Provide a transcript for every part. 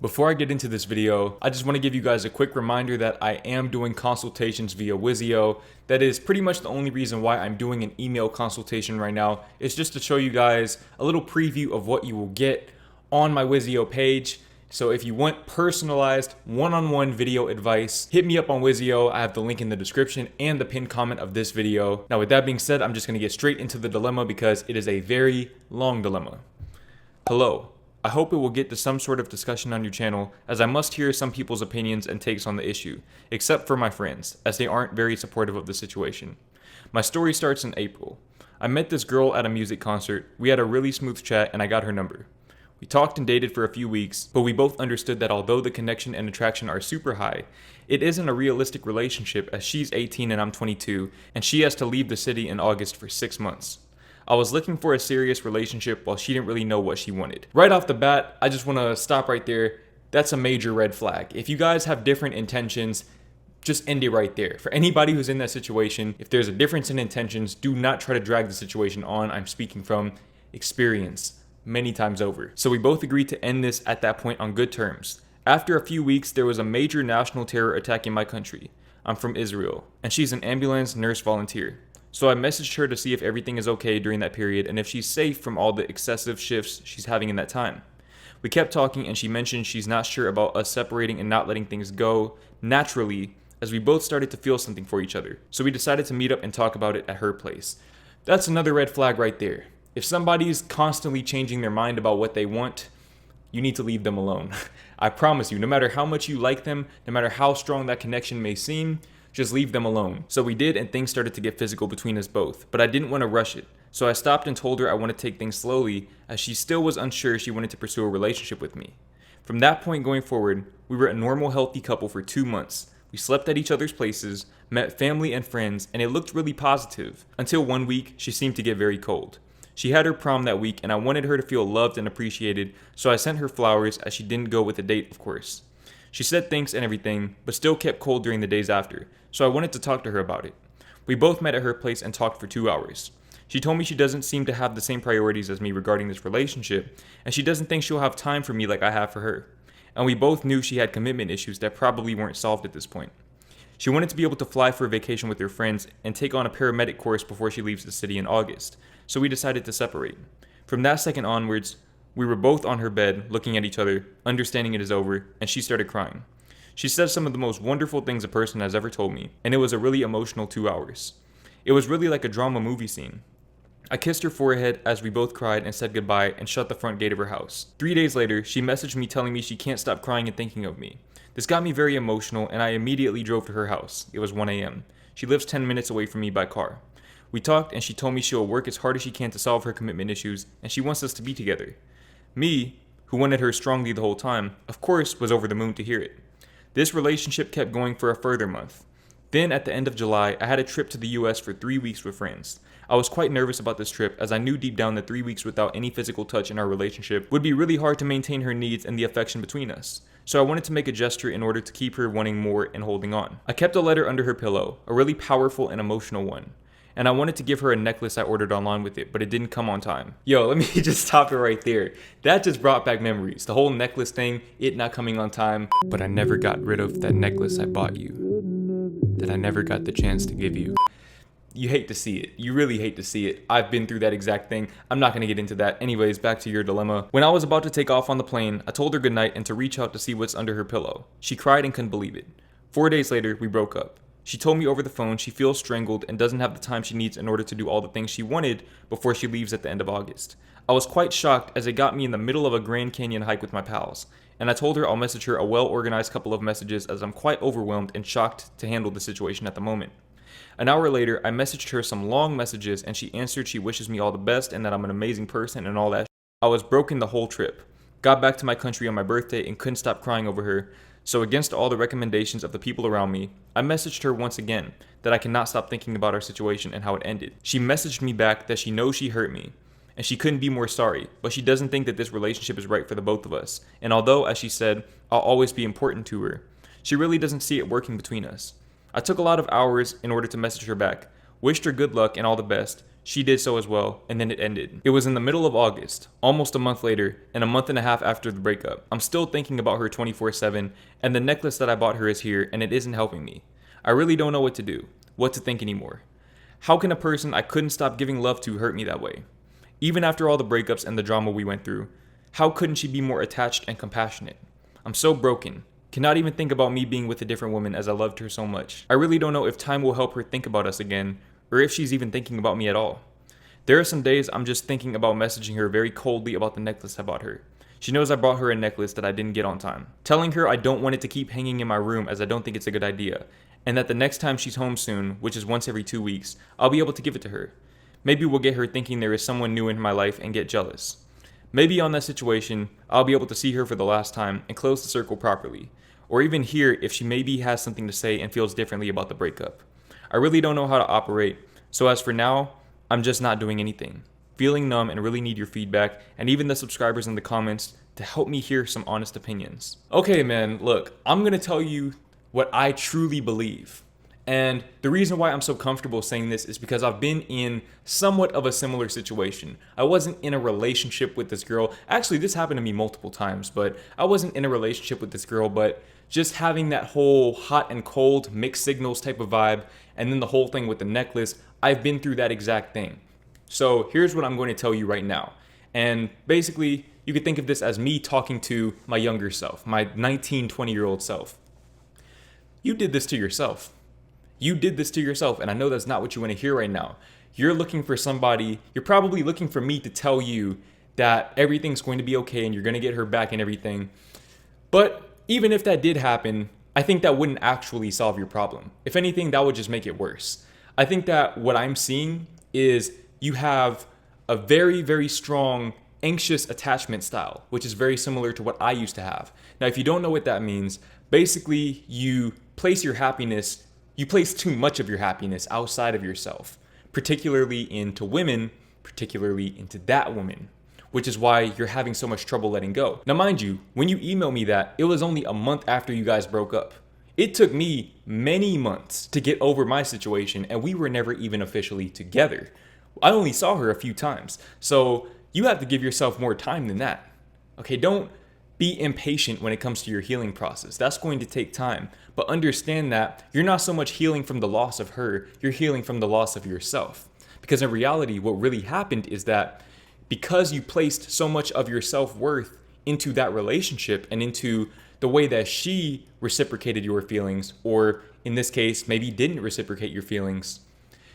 Before I get into this video, I just want to give you guys a quick reminder that I am doing consultations via Wizio. That is pretty much the only reason why I'm doing an email consultation right now. It's just to show you guys a little preview of what you will get on my Wizio page. So if you want personalized one-on-one video advice, hit me up on Wizio. I have the link in the description and the pinned comment of this video. Now with that being said, I'm just going to get straight into the dilemma because it is a very long dilemma. Hello. I hope it will get to some sort of discussion on your channel, as I must hear some people's opinions and takes on the issue, except for my friends, as they aren't very supportive of the situation. My story starts in April. I met this girl at a music concert, we had a really smooth chat, and I got her number. We talked and dated for a few weeks, but we both understood that although the connection and attraction are super high, it isn't a realistic relationship as she's 18 and I'm 22, and she has to leave the city in August for 6 months. I was looking for a serious relationship while she didn't really know what she wanted. Right off the bat, I just want to stop right there. That's a major red flag. If you guys have different intentions, just end it right there. For anybody who's in that situation, if there's a difference in intentions, do not try to drag the situation on. I'm speaking from experience many times over. So we both agreed to end this at that point on good terms. After a few weeks, there was a major national terror attack in my country. I'm from Israel, and she's an ambulance nurse volunteer. So I messaged her to see if everything is okay during that period and if she's safe from all the excessive shifts she's having in that time. We kept talking and she mentioned she's not sure about us separating and not letting things go naturally as we both started to feel something for each other. So we decided to meet up and talk about it at her place. That's another red flag right there. If somebody's constantly changing their mind about what they want, you need to leave them alone. I promise you, no matter how much you like them, no matter how strong that connection may seem, just leave them alone. So we did, and things started to get physical between us both, but I didn't want to rush it. So I stopped and told her I want to take things slowly, as she still was unsure she wanted to pursue a relationship with me. From that point going forward, we were a normal, healthy couple for 2 months. We slept at each other's places, met family and friends, and it looked really positive. Until one week, she seemed to get very cold. She had her prom that week, and I wanted her to feel loved and appreciated, so I sent her flowers, as she didn't go with a date, of course. She said thanks and everything, but still kept cold during the days after, so I wanted to talk to her about it. We both met at her place and talked for 2 hours. She told me she doesn't seem to have the same priorities as me regarding this relationship, and she doesn't think she'll have time for me like I have for her. And we both knew she had commitment issues that probably weren't solved at this point. She wanted to be able to fly for a vacation with her friends and take on a paramedic course before she leaves the city in August, so we decided to separate. From that second onwards, we were both on her bed, looking at each other, understanding it is over, and she started crying. She said some of the most wonderful things a person has ever told me, and it was a really emotional 2 hours. It was really like a drama movie scene. I kissed her forehead as we both cried and said goodbye and shut the front gate of her house. 3 days later, she messaged me telling me she can't stop crying and thinking of me. This got me very emotional, and I immediately drove to her house. It was 1 a.m. She lives 10 minutes away from me by car. We talked, and she told me she'll work as hard as she can to solve her commitment issues, and she wants us to be together. Me, who wanted her strongly the whole time, of course was over the moon to hear it. This relationship kept going for a further month. Then at the end of July, I had a trip to the US for 3 weeks with friends. I was quite nervous about this trip as I knew deep down that 3 weeks without any physical touch in our relationship would be really hard to maintain her needs and the affection between us. So I wanted to make a gesture in order to keep her wanting more and holding on. I kept a letter under her pillow, a really powerful and emotional one. And I wanted to give her a necklace I ordered online with it, but it didn't come on time. Yo, let me just stop it right there. That just brought back memories. The whole necklace thing, it not coming on time. But I never got rid of that necklace I bought you, that I never got the chance to give you. You hate to see it. You really hate to see it. I've been through that exact thing. I'm not gonna get into that. Anyways, back to your dilemma. When I was about to take off on the plane, I told her goodnight and to reach out to see what's under her pillow. She cried and couldn't believe it. 4 days later, we broke up. She told me over the phone she feels strangled and doesn't have the time she needs in order to do all the things she wanted before she leaves at the end of August. I was quite shocked as it got me in the middle of a Grand Canyon hike with my pals, and I told her I'll message her a well-organized couple of messages as I'm quite overwhelmed and shocked to handle the situation at the moment. An hour later, I messaged her some long messages and she answered she wishes me all the best and that I'm an amazing person and all that. I was broken the whole trip. Got back to my country on my birthday and couldn't stop crying over her. So against all the recommendations of the people around me, I messaged her once again that I cannot stop thinking about our situation and how it ended. She messaged me back that she knows she hurt me, and she couldn't be more sorry, but she doesn't think that this relationship is right for the both of us. And although, as she said, I'll always be important to her, she really doesn't see it working between us. I took a lot of hours in order to message her back, wished her good luck and all the best. She did so as well, and then it ended. It was in the middle of August, almost a month later, and a month and a half after the breakup. I'm still thinking about her 24/7, and the necklace that I bought her is here, and it isn't helping me. I really don't know what to do, what to think anymore. How can a person I couldn't stop giving love to hurt me that way? Even after all the breakups and the drama we went through, how couldn't she be more attached and compassionate? I'm so broken. Cannot even think about me being with a different woman as I loved her so much. I really don't know if time will help her think about us again, or if she's even thinking about me at all. There are some days I'm just thinking about messaging her very coldly about the necklace I bought her. She knows I bought her a necklace that I didn't get on time. Telling her I don't want it to keep hanging in my room as I don't think it's a good idea, and that the next time she's home soon, which is once every 2 weeks, I'll be able to give it to her. Maybe we'll get her thinking there is someone new in my life and get jealous. Maybe on that situation, I'll be able to see her for the last time and close the circle properly, or even hear if she maybe has something to say and feels differently about the breakup. I really don't know how to operate, so as for now, I'm just not doing anything. Feeling numb and really need your feedback and even the subscribers in the comments to help me hear some honest opinions. Okay, man, look, I'm gonna tell you what I truly believe. And the reason why I'm so comfortable saying this is because I've been in somewhat of a similar situation. I wasn't in a relationship with this girl. Actually, this happened to me multiple times, but I wasn't in a relationship with this girl, but just having that whole hot and cold mixed signals type of vibe, and then the whole thing with the necklace, I've been through that exact thing. So here's what I'm going to tell you right now. And basically, you could think of this as me talking to my younger self, my 19, 20-year-old self. You did this to yourself. You did this to yourself, and I know that's not what you want to hear right now. You're looking for somebody, you're probably looking for me to tell you that everything's going to be okay and you're going to get her back and everything. But even if that did happen, I think that wouldn't actually solve your problem. If anything, that would just make it worse. I think that what I'm seeing is you have a very, very strong anxious attachment style, which is very similar to what I used to have. Now, if you don't know what that means, basically you place too much of your happiness outside of yourself, particularly into women, particularly into that woman, which is why you're having so much trouble letting go. Now, mind you, when you emailed me that, it was only a month after you guys broke up. It took me many months to get over my situation, and we were never even officially together. I only saw her a few times. So you have to give yourself more time than that. Okay, don't be impatient when it comes to your healing process. That's going to take time. But understand that you're not so much healing from the loss of her, you're healing from the loss of yourself. Because in reality, what really happened is that because you placed so much of your self-worth into that relationship and into the way that she reciprocated your feelings, or in this case, maybe didn't reciprocate your feelings,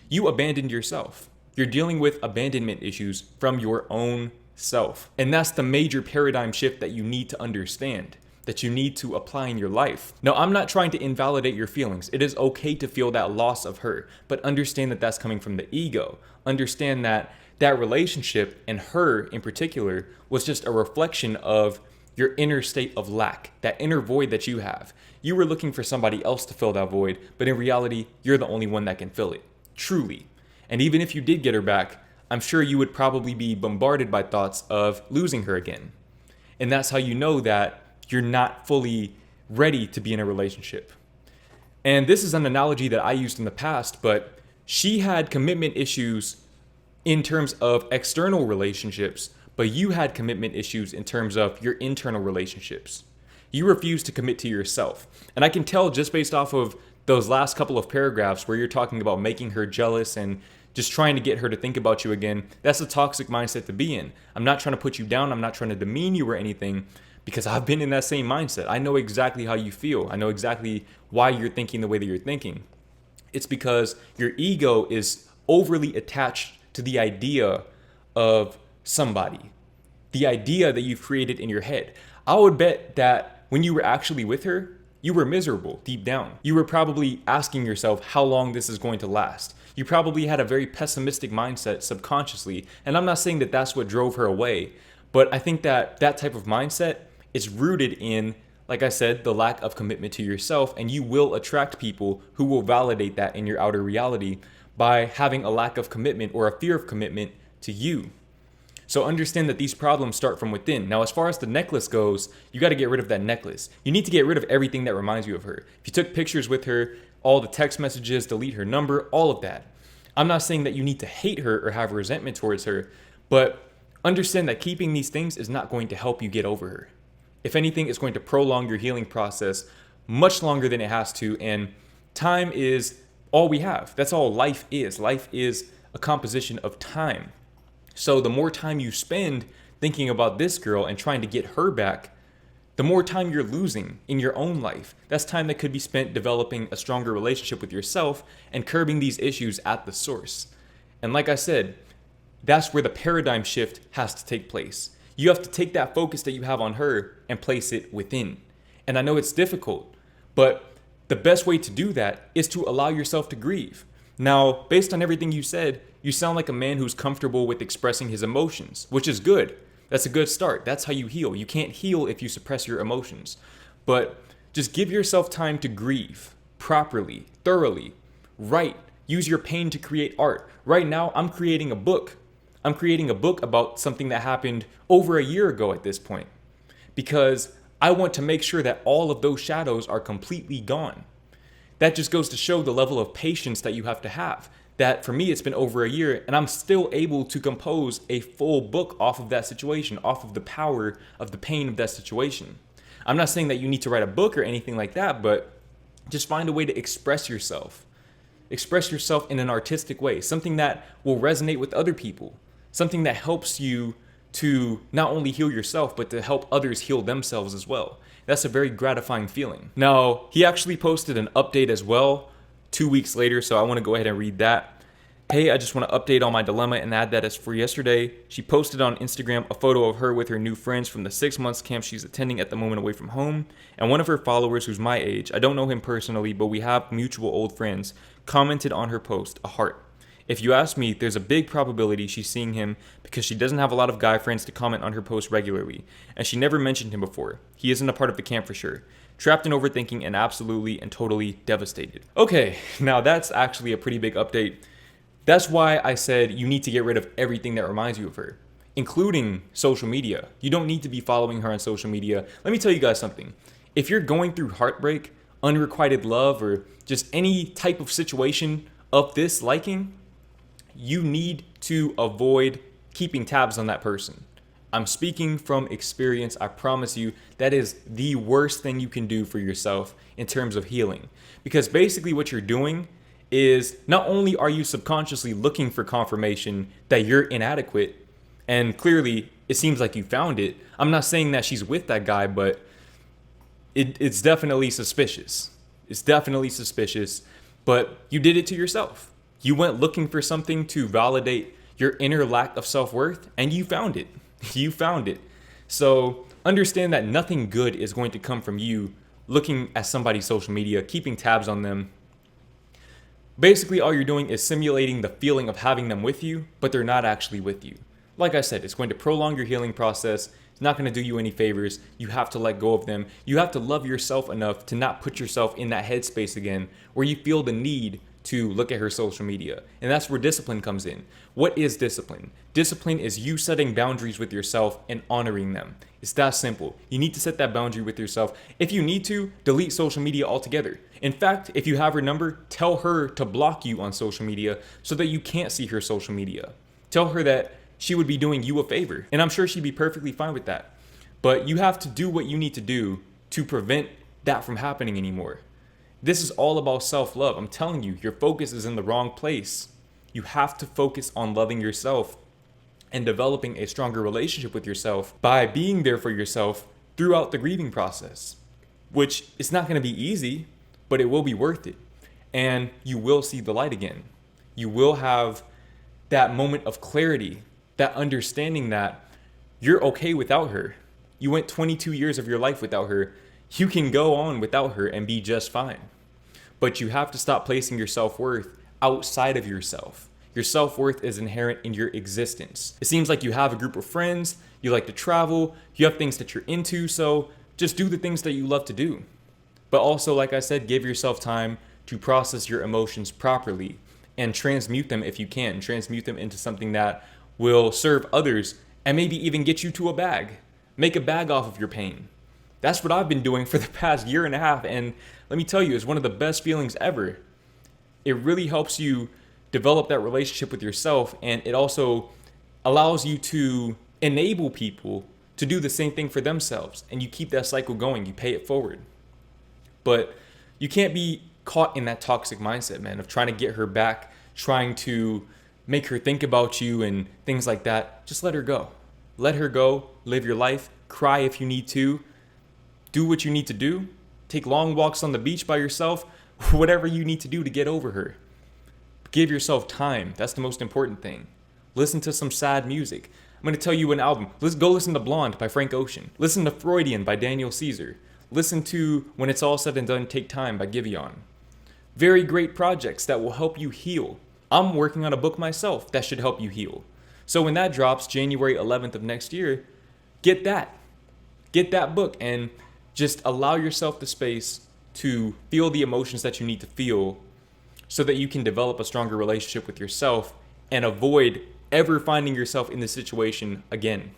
you abandoned yourself. You're dealing with abandonment issues from your own self. And that's the major paradigm shift that you need to understand, that you need to apply in your life. Now, I'm not trying to invalidate your feelings. It is okay to feel that loss of her, but understand that that's coming from the ego. Understand that that relationship, and her in particular, was just a reflection of your inner state of lack, that inner void that you have. You were looking for somebody else to fill that void, but in reality, you're the only one that can fill it, truly. And even if you did get her back, I'm sure you would probably be bombarded by thoughts of losing her again. And that's how you know that you're not fully ready to be in a relationship. And this is an analogy that I used in the past, but she had commitment issues in terms of external relationships, but you had commitment issues in terms of your internal relationships. You refused to commit to yourself. And I can tell just based off of those last couple of paragraphs where you're talking about making her jealous and just trying to get her to think about you again, that's a toxic mindset to be in. I'm not trying to put you down. I'm not trying to demean you or anything, because I've been in that same mindset. I know exactly how you feel. I know exactly why you're thinking the way that you're thinking. It's because your ego is overly attached to the idea of somebody, the idea that you've created in your head. I would bet that when you were actually with her, you were miserable deep down. You were probably asking yourself how long this is going to last. You probably had a very pessimistic mindset subconsciously. And I'm not saying that that's what drove her away, but I think that that type of mindset is rooted in, like I said, the lack of commitment to yourself. And you will attract people who will validate that in your outer reality by having a lack of commitment or a fear of commitment to you. So understand that these problems start from within. Now, as far as the necklace goes, you got to get rid of that necklace. You need to get rid of everything that reminds you of her. If you took pictures with her, all the text messages, delete her number, all of that. I'm not saying that you need to hate her or have resentment towards her, but understand that keeping these things is not going to help you get over her. If anything, it's going to prolong your healing process much longer than it has to. And time is all we have. That's all life is. Life is a composition of time. So the more time you spend thinking about this girl and trying to get her back, the more time you're losing in your own life. That's time that could be spent developing a stronger relationship with yourself and curbing these issues at the source. And like I said, that's where the paradigm shift has to take place. You have to take that focus that you have on her and place it within. And I know it's difficult, but the best way to do that is to allow yourself to grieve. Now, based on everything you said, you sound like a man who's comfortable with expressing his emotions, which is good. That's a good start. That's how you heal. You can't heal if you suppress your emotions. But just give yourself time to grieve properly, thoroughly. Write. Use your pain to create art. Right now, I'm creating a book. I'm creating a book about something that happened over a year ago at this point, because I want to make sure that all of those shadows are completely gone. That just goes to show the level of patience that you have to have. That for me, it's been over a year and I'm still able to compose a full book off of that situation, off of the power of the pain of that situation. I'm not saying that you need to write a book or anything like that, but just find a way to express yourself. Express yourself in an artistic way, something that will resonate with other people, something that helps you to not only heal yourself, but to help others heal themselves as well. That's a very gratifying feeling. Now, he actually posted an update as well 2 weeks later, so I want to go ahead and read that. Hey, I just want to update on my dilemma and add that as for yesterday. She posted on Instagram a photo of her with her new friends from the 6 months camp she's attending at the moment away from home. And one of her followers, who's my age, I don't know him personally, but we have mutual old friends, commented on her post, a heart. If you ask me, there's a big probability she's seeing him because she doesn't have a lot of guy friends to comment on her posts regularly, and she never mentioned him before. He isn't a part of the camp for sure. Trapped in overthinking and absolutely and totally devastated. Okay, now that's actually a pretty big update. That's why I said you need to get rid of everything that reminds you of her, including social media. You don't need to be following her on social media. Let me tell you guys something. If you're going through heartbreak, unrequited love, or just any type of situation of this liking, you need to avoid keeping tabs on that person. I'm speaking from experience. I promise you that is the worst thing you can do for yourself in terms of healing. Because basically what you're doing is not only are you subconsciously looking for confirmation that you're inadequate, and clearly it seems like you found it. I'm not saying that she's with that guy, but it's definitely suspicious. It's definitely suspicious, but you did it to yourself. You went looking for something to validate your inner lack of self-worth, and you found it. You found it. So understand that nothing good is going to come from you looking at somebody's social media, keeping tabs on them. Basically, all you're doing is simulating the feeling of having them with you, but they're not actually with you. Like I said, it's going to prolong your healing process. It's not going to do you any favors. You have to let go of them. You have to love yourself enough to not put yourself in that headspace again where you feel the need to look at her social media. And that's where discipline comes in. What is discipline? Discipline is you setting boundaries with yourself and honoring them. It's that simple. You need to set that boundary with yourself. If you need to, delete social media altogether. In fact, if you have her number, tell her to block you on social media so that you can't see her social media. Tell her that she would be doing you a favor. And I'm sure she'd be perfectly fine with that. But you have to do what you need to do to prevent that from happening anymore. This is all about self-love. I'm telling you, your focus is in the wrong place. You have to focus on loving yourself and developing a stronger relationship with yourself by being there for yourself throughout the grieving process, which is not going to be easy, but it will be worth it. And you will see the light again. You will have that moment of clarity, that understanding that you're okay without her. You went 22 years of your life without her. You can go on without her and be just fine. But you have to stop placing your self-worth outside of yourself. Your self-worth is inherent in your existence. It seems like you have a group of friends, you like to travel, you have things that you're into, so just do the things that you love to do. But also, like I said, give yourself time to process your emotions properly and transmute them if you can. Transmute them into something that will serve others and maybe even get you to a bag. Make a bag off of your pain. That's what I've been doing for the past year and a half, and let me tell you, it's one of the best feelings ever. It really helps you develop that relationship with yourself, and it also allows you to enable people to do the same thing for themselves, and you keep that cycle going, you pay it forward. But you can't be caught in that toxic mindset, man, of trying to get her back, trying to make her think about you and things like that. Just let her go. Let her go, live your life, cry if you need to, do what you need to do, take long walks on the beach by yourself, whatever you need to do to get over her. Give yourself time. That's the most important thing. Listen to some sad music. I'm going to tell you an album. Let's go listen to Blonde by Frank Ocean. Listen to Freudian by Daniel Caesar. Listen to When It's All Said and Done, Take Time by Giveon. Very great projects that will help you heal. I'm working on a book myself that should help you heal. So when that drops January 11th of next year, get that. Get that book and just allow yourself the space to feel the emotions that you need to feel so that you can develop a stronger relationship with yourself and avoid ever finding yourself in this situation again.